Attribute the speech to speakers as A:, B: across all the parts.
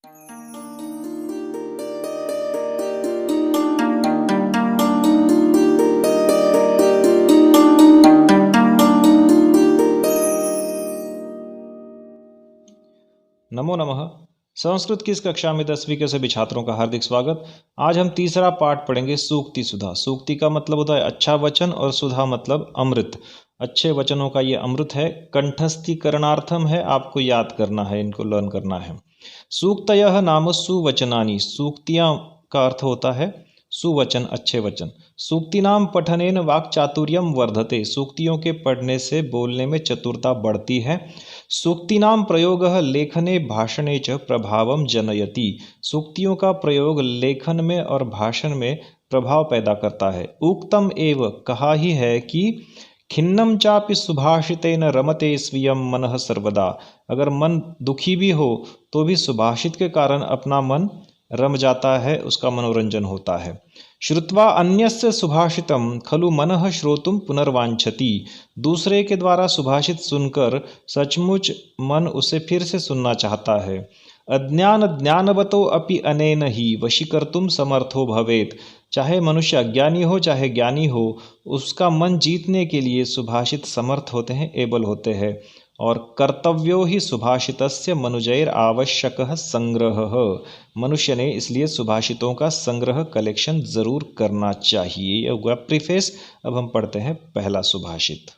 A: नमो नमः। संस्कृत की इस कक्षा में 10वीं के सभी छात्रों का हार्दिक स्वागत। आज हम तीसरा पाठ पढ़ेंगे, सूक्ति सुधा। सूक्ति का मतलब होता है अच्छा वचन और सुधा मतलब अमृत। अच्छे वचनों का ये अमृत है। कंठस्थीकरणार्थम है, आपको याद करना है, इनको लर्न करना है। सूक्तयः नाम सुवचनानि। सूक्तियां का अर्थ होता है सुवचन, अच्छे वचन। सूक्तिनाम पठनेन वाक्चातुर्यम वर्धते। सूक्तियों के पढ़ने से बोलने में चतुरता बढ़ती है। सूक्तिनाम प्रयोगः लेखने भाषणे च प्रभावम जनयति। सूक्तियों का प्रयोग लेखन में और भाषण में प्रभाव पैदा करता है। उक्तम एव, कहा ही है कि खिन्नम चापि सुभाषितेन रमते स्वीयं मनः सर्वदा। अगर मन दुखी भी हो तो भी सुभाषित के कारण अपना मन रम जाता है, उसका मनोरंजन होता है। श्रुत्वा अन्यस्य सुभाषितम खलु मनः श्रोतुम पुनर्वांछति। दूसरे के द्वारा सुभाषित सुनकर सचमुच मन उसे फिर से सुनना चाहता है। अज्ञान ज्ञानवतो अपि अनेन ही वशीकर्तुम समर्थो भवेत। चाहे मनुष्य अज्ञानी हो चाहे ज्ञानी हो, उसका मन जीतने के लिए सुभाषित समर्थ होते हैं, एबल होते हैं। और कर्तव्यो ही सुभाषितस्य मनुजैर आवश्यकः संग्रहः। मनुष्य ने इसलिए सुभाषितों का संग्रह, कलेक्शन जरूर करना चाहिए। यह हुआ प्रीफेस। अब हम पढ़ते हैं पहला सुभाषित।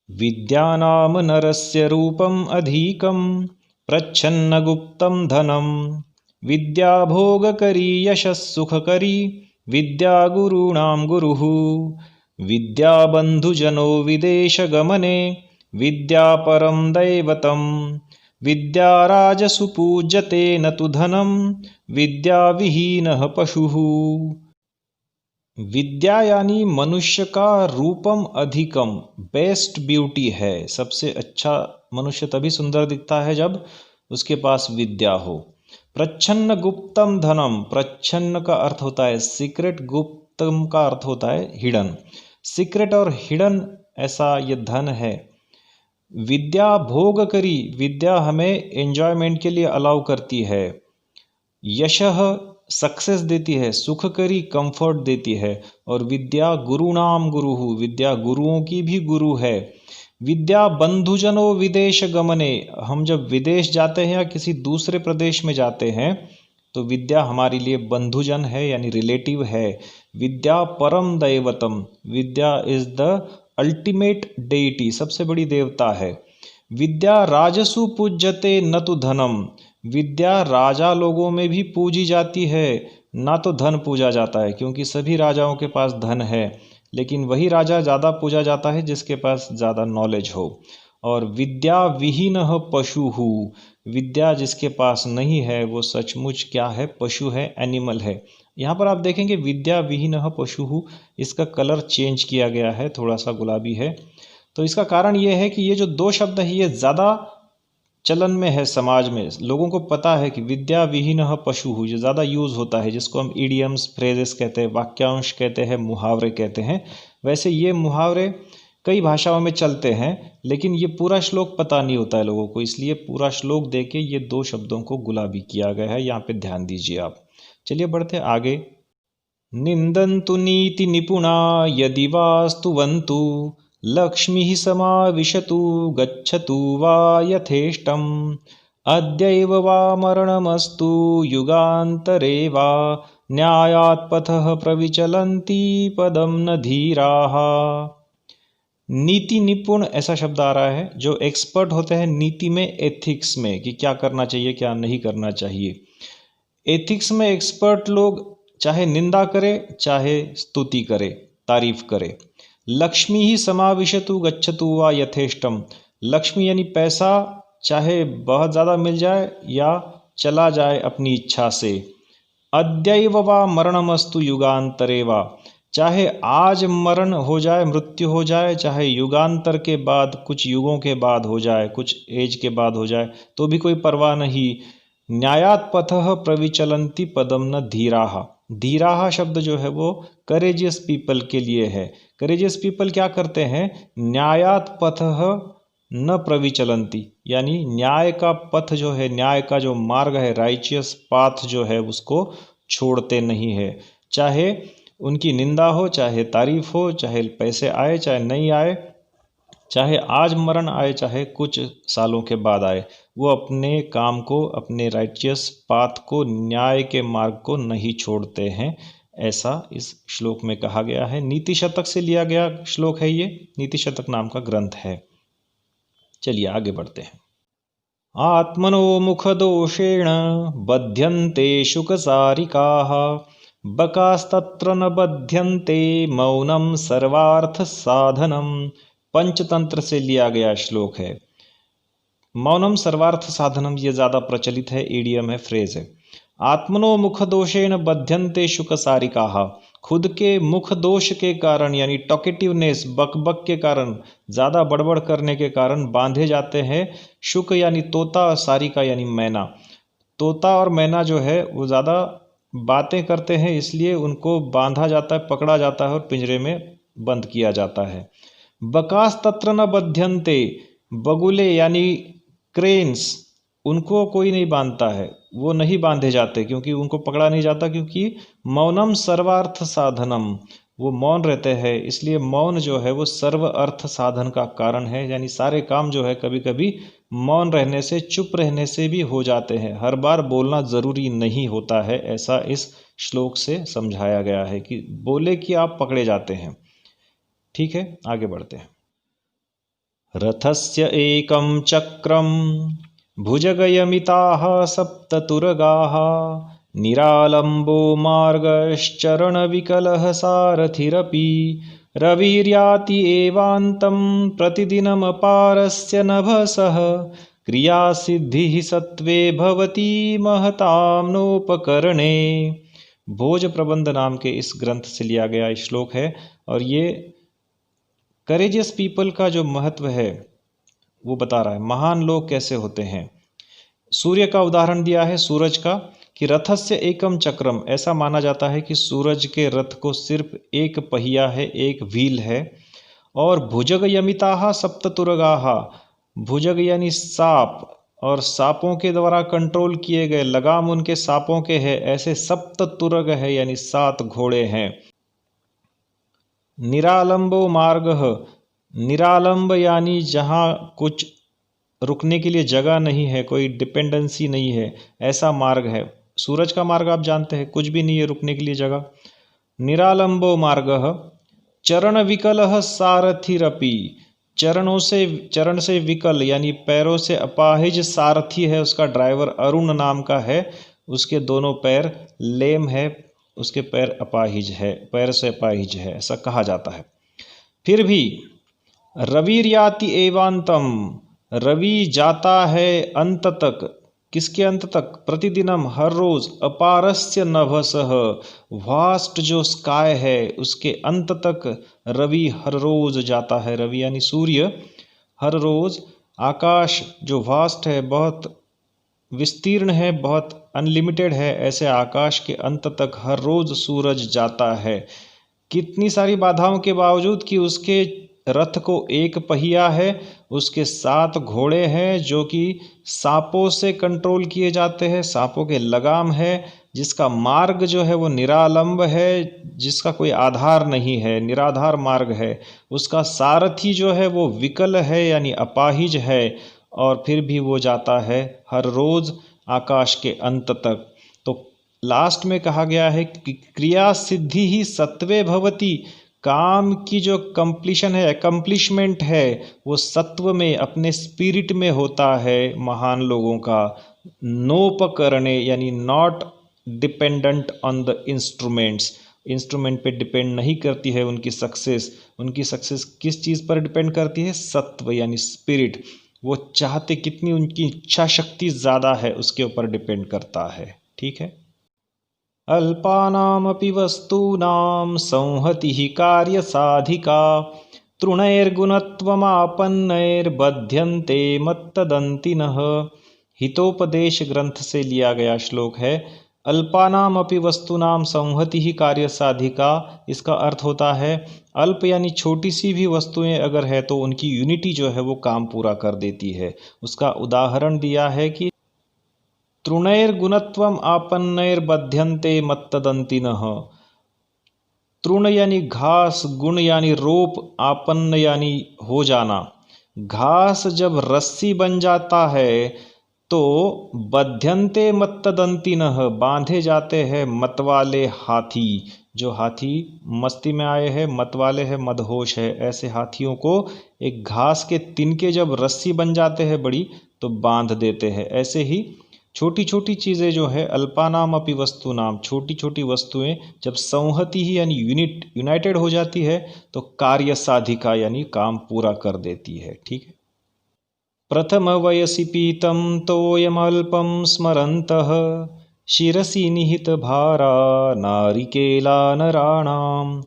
A: विद्यानाम नरस्य रूपम अधिकम प्रच्छन्न गुप्तम धनम। विद्या भोगकरी यशः सुखकरी विद्या गुरूणां गुरुः। विद्या बंधुजनो विदेश गमने विद्या परम दैवतम। विद्या राजसु पूज्यते न तु धनम विद्या विहीनः पशुः। विद्या यानी मनुष्य का रूपम अधिकम, बेस्ट ब्यूटी है। सबसे अच्छा मनुष्य तभी सुंदर दिखता है जब उसके पास विद्या हो। प्रच्छन्न गुप्तम धनम। प्रच्छन्न का अर्थ होता है सीक्रेट, गुप्तम का अर्थ होता है हिडन। सीक्रेट और हिडन ऐसा ये धन है। विद्या भोग करी, विद्या हमें एंजॉयमेंट के लिए अलाउ करती है। यशः सक्सेस देती है। सुख करी कंफर्ट देती है। और विद्या गुरुणाम गुरुः, विद्या गुरुओं की भी गुरु है। विद्या बंधुजनो विदेश गमने। हम जब विदेश जाते हैं या किसी दूसरे प्रदेश में जाते हैं तो विद्या हमारे लिए बंधुजन है, यानी रिलेटिव है। विद्या परम दैवतम। विद्या इज द अल्टीमेट डेइटी, सबसे बड़ी देवता है। विद्या राजसु पूज्यते न तो धनम। विद्या राजा लोगों में भी पूजी जाती है, ना तो धन पूजा जाता है, क्योंकि सभी राजाओं के पास धन है, लेकिन वही राजा ज़्यादा पूजा जाता है जिसके पास ज़्यादा नॉलेज हो। और विद्या विहीनः पशुः। विद्या जिसके पास नहीं है वो सचमुच क्या है? पशु है, एनिमल है। यहाँ पर आप देखेंगे विद्या विहीनः पशुः, इसका कलर चेंज किया गया है, थोड़ा सा गुलाबी है। तो इसका कारण ये है कि ये जो दो शब्द है ये ज़्यादा चलन में है समाज में। लोगों को पता है कि विद्या विहीनः पशुः जो ज़्यादा यूज़ होता है, जिसको हम इडियम्स, फ्रेजेस कहते हैं, वाक्यांश कहते हैं, मुहावरे कहते हैं। वैसे ये मुहावरे कई भाषाओं में चलते हैं, लेकिन ये पूरा श्लोक पता नहीं होता है लोगों को, इसलिए पूरा श्लोक दे के ये दो शब्दों को गुलाबी किया गया है। यहाँ पे ध्यान दीजिए आप। चलिए बढ़ते आगे। निंदन्तु नीति निपुणा यदि वास्तुवन्तु लक्ष्मीः समाविशतु गच्छतु वा यथेष्टम्। अद्यैव वा मरणमस्तु युगान्तरे वा न्यायात् पथः प्रविचलन्ति पदम न धीराः। नीति निपुण ऐसा शब्द आ रहा है जो एक्सपर्ट होते हैं नीति में, एथिक्स में, कि क्या करना चाहिए क्या नहीं करना चाहिए। एथिक्स में एक्सपर्ट लोग चाहे निंदा करे चाहे स्तुति करे, तारीफ करे। लक्ष्मी ही समाविशतु गच्छतु वा यथेष्टम। लक्ष्मी यानी पैसा, चाहे बहुत ज़्यादा मिल जाए या चला जाए अपनी इच्छा से। अद्यैव वा मरणमस्तु युगांतरे वा। चाहे आज मरण हो जाए, मृत्यु हो जाए, चाहे युगांतर के बाद, कुछ युगों के बाद हो जाए, कुछ एज के बाद हो जाए, तो भी कोई परवाह नहीं। न्यायात् पथः प्रविचलन्ति पदम न धीराः। धीराः शब्द जो है वो करेजियस पीपल के लिए है। करेजियस पीपल क्या करते हैं? न्यायात् पथः न प्रविचलन्ति, यानी न्याय का पथ जो है, न्याय का जो मार्ग है, राइचियस पाथ जो है, उसको छोड़ते नहीं है। चाहे उनकी निंदा हो, चाहे तारीफ हो, चाहे पैसे आए चाहे नहीं आए, चाहे आज मरण आए चाहे कुछ सालों के बाद आए, वो अपने काम को, अपने राइचियस पाथ को, न्याय के मार्ग को नहीं छोड़ते हैं। ऐसा इस श्लोक में कहा गया है। नीति शतक से लिया गया श्लोक है ये, नीति शतक नाम का ग्रंथ है। चलिए आगे बढ़ते हैं। आत्मनो मुखदोषेण बध्यन्ते शुकसारिकाः बकास्तत्र न बध्यन्ते मौनम सर्वार्थ साधनम। पंचतंत्र से लिया गया श्लोक है। मौनम सर्वार्थ साधनम ये ज़्यादा प्रचलित है, ईडियम है, फ्रेज है। आत्मनो मुख दोषेण बध्यन्ते शुकसारिकाः, खुद के मुख दोष के कारण यानी टॉकेटिवनेस, बकबक के कारण, ज़्यादा बड़बड़ करने के कारण बांधे जाते हैं शुक यानी तोता और सारिका यानी मैना। तोता और मैना जो है वो ज़्यादा बातें करते हैं, इसलिए उनको बांधा जाता है, पकड़ा जाता है और पिंजरे में बंद किया जाता है। बकास तत्र न बध्यन्ते, बगुले यानी क्रेन्स, उनको कोई नहीं बांधता है, वो नहीं बांधे जाते क्योंकि उनको पकड़ा नहीं जाता, क्योंकि मौनम सर्वार्थ साधनम, वो मौन रहते हैं, इसलिए मौन जो है वो सर्व अर्थ साधन का कारण है। यानी सारे काम जो है कभी कभी मौन रहने से, चुप रहने से भी हो जाते हैं। हर बार बोलना ज़रूरी नहीं होता है, ऐसा इस श्लोक से समझाया गया है कि बोले कि आप पकड़े जाते हैं। ठीक है, आगे बढ़ते हैं। रथस्य एकं चक्रं भुजगयमिताः सप्ततुरगाः निरालम्बो मार्गश्चरणविकलः सारथिरपि रविर्याति एवान्तं प्रतिदिनमपारस्य नभसः क्रियासिद्धिः सत्त्वे भवति महतां नोपकरणे। भोज प्रबंध नाम के इस ग्रंथ से लिया गया श्लोक है और ये करेजियस पीपल का जो महत्व है वो बता रहा है। महान लोग कैसे होते हैं। सूर्य का उदाहरण दिया है, सूरज का, कि रथस्य एकम चक्रम, ऐसा माना जाता है कि सूरज के रथ को सिर्फ एक पहिया है, एक व्हील है। और भुजग यमिताः सप्ततुरगाः, भुजग यानी सांप, और सांपों के द्वारा कंट्रोल किए गए, लगाम उनके सांपों के है, ऐसे सप्ततुरग है यानी 7 घोड़े हैं। निरालंबो मार्ग, निरालंब यानी जहाँ कुछ रुकने के लिए जगह नहीं है, कोई डिपेंडेंसी नहीं है, ऐसा मार्ग है। सूरज का मार्ग आप जानते हैं, कुछ भी नहीं है रुकने के लिए जगह। निरालंबो मार्ग चरण विकलः सारथिरपि, चरण से विकल यानी पैरों से अपाहिज सारथी है, उसका ड्राइवर अरुण नाम का है, उसके दोनों पैर लेम है, उसके पैर अपाहिज है, पैर से अपाहिज है, ऐसा कहा जाता है। फिर भी रविर्याति एवांतम, रवि जाता है अंत तक, किसके अंत तक, प्रतिदिनम हर रोज, अपारस्य नभसः, वास्ट जो स्काई है उसके अंत तक रवि हर रोज जाता है। रवि यानी सूर्य, हर रोज आकाश जो वास्ट है, बहुत विस्तीर्ण है, बहुत अनलिमिटेड है, ऐसे आकाश के अंत तक हर रोज सूरज जाता है। कितनी सारी बाधाओं के बावजूद कि उसके रथ को एक पहिया है, उसके 7 घोड़े हैं जो कि सांपों से कंट्रोल किए जाते हैं, सांपों के लगाम है, जिसका मार्ग जो है वो निरालंब है, जिसका कोई आधार नहीं है, निराधार मार्ग है। उसका सारथी जो है वो विकल है यानी अपाहिज है, और फिर भी वो जाता है हर रोज आकाश के अंत तक। तो लास्ट में कहा गया है कि क्रिया सिद्धि ही सत्वे भवति, काम की जो कंप्लीशन है, अकम्प्लिशमेंट है, वो सत्व में, अपने स्पिरिट में होता है महान लोगों का। नोपकरणे यानी not dependent on the instruments, instrument पे डिपेंड नहीं करती है उनकी सक्सेस। उनकी सक्सेस किस चीज़ पर डिपेंड करती है, सत्व यानी स्पिरिट, वो चाहते कितनी, उनकी इच्छा शक्ति ज़्यादा है उसके ऊपर डिपेंड करता है। ठीक है। अल्पानामपि वस्तूनां संहतिः कार्यसाधिका तृणैर्गुणत्वमापन्नैर्बध्यन्ते मत्तदन्तिनः। हितोपदेश ग्रंथ से लिया गया श्लोक है। अल्पानाम अपि वस्तुनाम संहति ही कार्य साधिका। इसका अर्थ होता है अल्प यानी छोटी सी भी वस्तुएं अगर है तो उनकी यूनिटी जो है वो काम पूरा कर देती है। उसका उदाहरण दिया है कि तृणैर्गुणत्वम आपन्नैर्बध्यन्ते मत्तदन्तिनः। तृण यानी घास, गुण यानी रोप, आपन्न यानी हो जाना। घास जब रस्सी बन जाता है तो बध्यन्ते मत्तदन्तिनः बांधे जाते हैं मतवाले हाथी। जो हाथी मस्ती में आए हैं, मतवाले हैं, मदहोश है, ऐसे हाथियों को एक घास के तिनके जब रस्सी बन जाते हैं बड़ी तो बांध देते हैं। ऐसे ही छोटी छोटी चीज़ें जो है अल्पानाम अपि वस्तुनाम, छोटी छोटी वस्तुएं जब संहति ही यानी यूनाइटेड हो जाती है तो कार्य साधिका यानी काम पूरा कर देती है। ठीक है। प्रथम वयसि पीतं तोयमल्पं स्मरन्तः शिरसि निहित भारा नारिकेला नराणां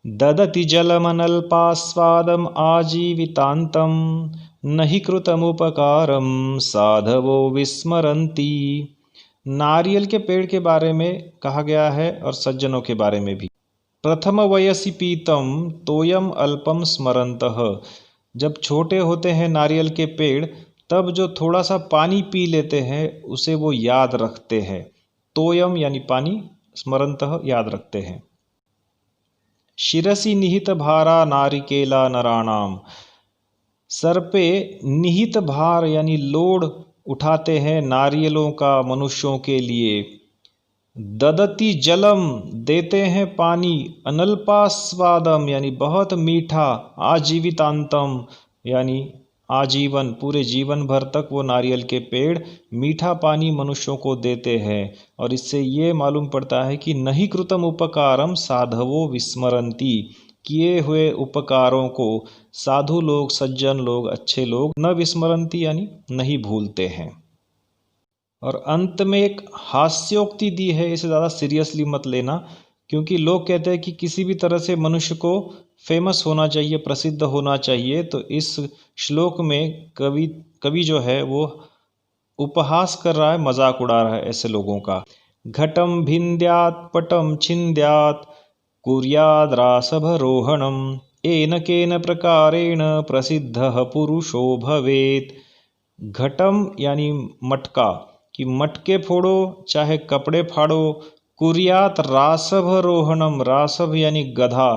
A: ददति जलमनल्पास्वादम् आजीवितान्तं नहि कृतमुपकारं साधवो विस्मरन्ति। नारियल के पेड़ के बारे में कहा गया है और सज्जनों के बारे में भी। प्रथम वयसि पीतम तोयम अल्पम स्मरन्तः। जब छोटे होते हैं नारियल के पेड़ तब जो थोड़ा सा पानी पी लेते हैं उसे वो याद रखते हैं। तोयम यानी पानी, स्मरन्तः याद रखते हैं। शिरसि निहित भारा नारिकेला नराणाम। सर पे निहित भार यानी लोड उठाते हैं नारियलों का मनुष्यों के लिए। ददति जलम देते हैं पानी, अनल्पास्वादम यानी बहुत मीठा, आजीवितांतम यानी आजीवन, पूरे जीवन भर तक वो नारियल के पेड़ मीठा पानी मनुष्यों को देते हैं। और इससे ये मालूम पड़ता है कि नहीं कृतम उपकारम साधवो विस्मरन्ति। किए हुए उपकारों को साधु लोग, सज्जन लोग, अच्छे लोग न विस्मरन्ति यानी नहीं भूलते हैं। और अंत में एक हास्योक्ति दी है, इसे ज़्यादा सीरियसली मत लेना, क्योंकि लोग कहते हैं कि किसी भी तरह से मनुष्य को फेमस होना चाहिए, प्रसिद्ध होना चाहिए। तो इस श्लोक में कवि जो है वो उपहास कर रहा है, मजाक उड़ा रहा है ऐसे लोगों का। घटम भिन्द्यात् पटम छिन्द्यात् कुर्याद् रासभरोहणम एन केन प्रकारेण प्रसिद्धः पुरुषो भवेत्। घटम यानी मटका, कि मटके फोड़ो चाहे कपड़े फाड़ो। कुर्यात रासभरोहणम, रासभ यानी गधा,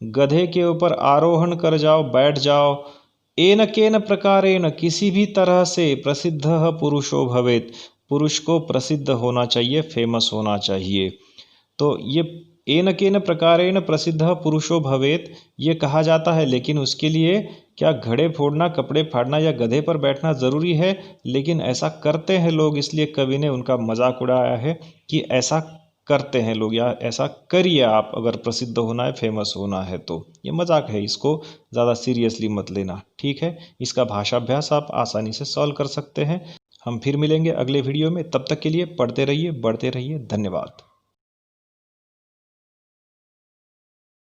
A: गधे के ऊपर आरोहण कर जाओ, बैठ जाओ। एन केन प्रकारेण किसी भी तरह से, प्रसिद्धः पुरुषो भवेत् पुरुष को प्रसिद्ध होना चाहिए, फेमस होना चाहिए। तो ये एन केन प्रकारेण प्रसिद्धः पुरुषो भवेत् ये कहा जाता है, लेकिन उसके लिए क्या घड़े फोड़ना, कपड़े फाड़ना या गधे पर बैठना ज़रूरी है? लेकिन ऐसा करते हैं लोग, इसलिए कवि ने उनका मजाक उड़ाया है कि ऐसा करते हैं लोग, या ऐसा करिए आप अगर प्रसिद्ध होना है, फेमस होना है तो। ये मजाक है, इसको ज़्यादा सीरियसली मत लेना। ठीक है। इसका भाषाभ्यास आप आसानी से सॉल्व कर सकते हैं। हम फिर मिलेंगे अगले वीडियो में, तब तक के लिए पढ़ते रहिए, बढ़ते रहिए। धन्यवाद।